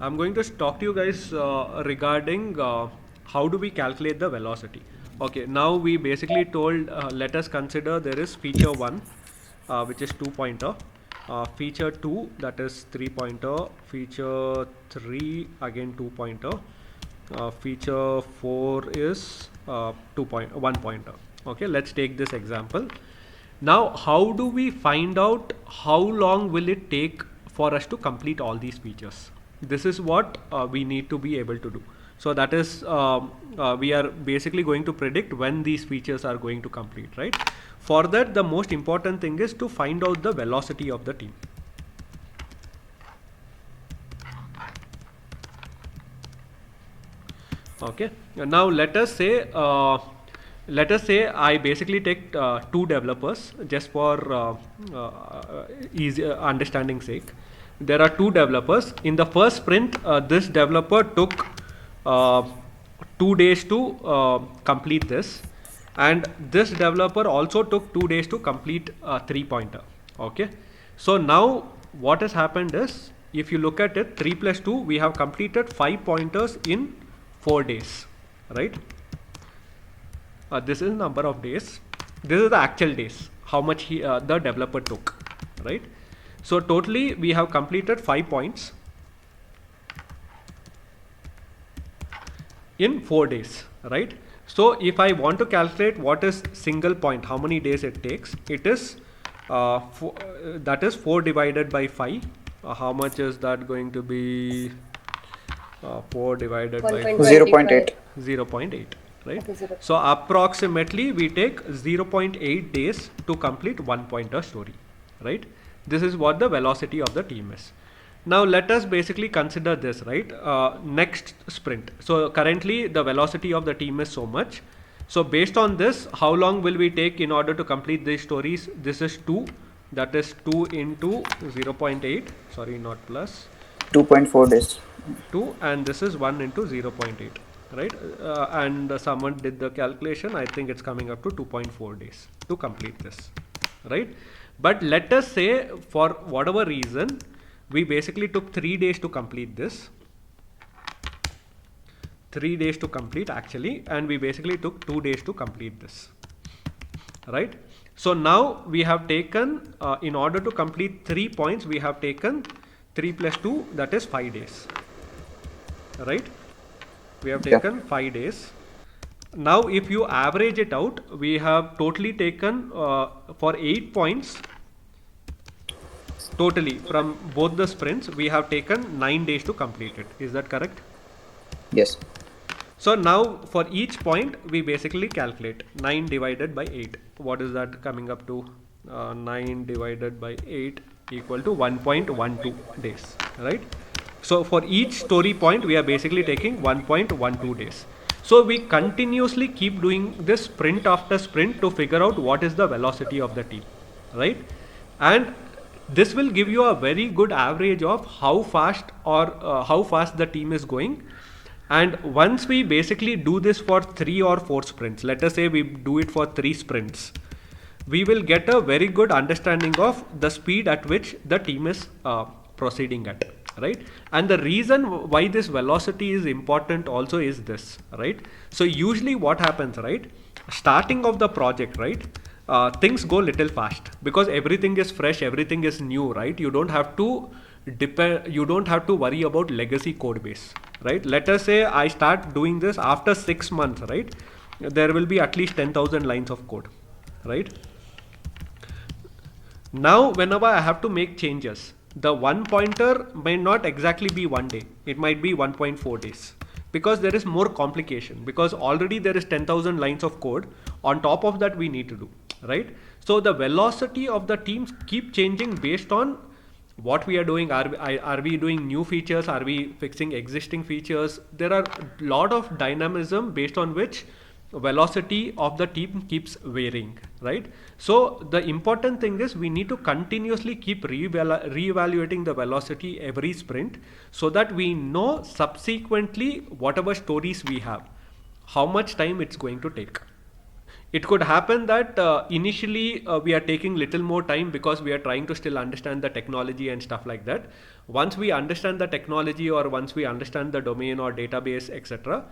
I'm going to talk to you guys regarding how do we calculate the velocity. Okay, now we basically told, let us consider there is feature 1, which is 2-pointer, feature 2, that is 3-pointer, feature 3, again 2-pointer, feature 4 is 1-pointer. Okay, let's take this example. Now, how do we find out how long will it take for us to complete all these features? This is what we need to be able to do. So that is, we are basically going to predict when these features are going to complete, right? For that, the most important thing is to find out the velocity of the team. Okay, now let us say I basically take 2 developers just for easy understanding sake. There are 2 developers. In the first sprint, this developer took 2 days to complete this, and this developer also took 2 days to complete 3-pointer. Okay, so now what has happened is, if you look at it, 3 plus 2, we have completed 5 pointers in 4 days, right? This is number of days. This is the actual days, how much the developer took, right? So totally we have completed 5 points in 4 days, right? So if I want to calculate what is single point, how many days it takes, it is that is 4 divided by 5. How much is that going to be? 4 divided by 0.8. 0.8, right? So approximately we take 0.8 days to complete 1-pointer story, right? This is what the velocity of the team is. Now let us basically consider this, right? Next sprint. So currently the velocity of the team is so much. So based on this, how long will we take in order to complete these stories? This is 2, that is 2 into 0.8, sorry, not plus. 2.4 days. 2, and this is 1 into 0.8, right? And someone did the calculation. I think it's coming up to 2.4 days to complete this, right? But let us say for whatever reason, we basically took 3 days to complete this. 3 days to complete actually, and we basically took 2 days to complete this, right? So now we have taken, in order to complete 3 points, we have taken 3 plus 2, that is 5 days, right? We have taken 5 days. Now if you average it out, we have totally taken for 8 points totally from both the sprints, we have taken 9 days to complete it. Is that correct? Yes. So now for each point we basically calculate 9 divided by 8. What is that coming up to? 9 divided by 8 equal to 1.12 days, right? So for each story point we are basically taking 1.12 days. So we continuously keep doing this sprint after sprint to figure out what is the velocity of the team, right? And this will give you a very good average of how fast the team is going. And once we basically do this for 3 or 4 sprints, let us say we do it for 3 sprints, we will get a very good understanding of the speed at which the team is proceeding at, right? And the reason why this velocity is important also is this, right? So usually what happens, right? Starting of the project, right? Things go little fast because everything is fresh, everything is new, right? You don't have to worry about legacy code base, right? Let us say I start doing this after 6 months, right? There will be at least 10,000 lines of code, right? Now whenever I have to make changes, the 1-pointer may not exactly be 1 day, it might be 1.4 days, because there is more complication, because already there is 10,000 lines of code. On top of that we need to do, right? So the velocity of the teams keep changing based on what we are doing. Are we doing new features? Are we fixing existing features? There are a lot of dynamism based on which velocity of the team keeps varying, right? So the important thing is we need to continuously keep reevaluating the velocity every sprint, so that we know subsequently whatever stories we have, how much time it's going to take. It could happen that initially we are taking little more time because we are trying to still understand the technology and stuff like that. Once we understand the technology, or once we understand the domain or database, etc.,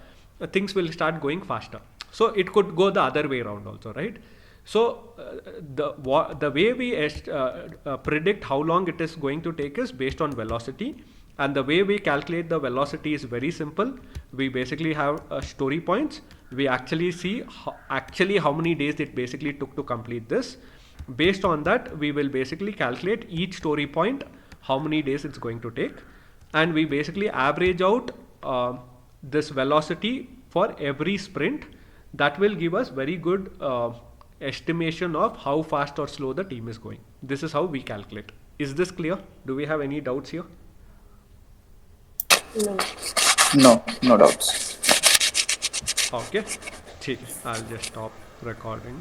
things will start going faster. So it could go the other way around also, right? So the way we predict how long it is going to take is based on velocity, and the way we calculate the velocity is very simple. We basically have story points. We actually see how many days it basically took to complete this. Based on that, we will basically calculate each story point how many days it's going to take, and we basically average out this velocity for every sprint. That will give us very good estimation of how fast or slow the team is going. This is how we calculate. Is this clear? Do we have any doubts here? No. No, no doubts. Okay, ठीक है. I'll just stop recording.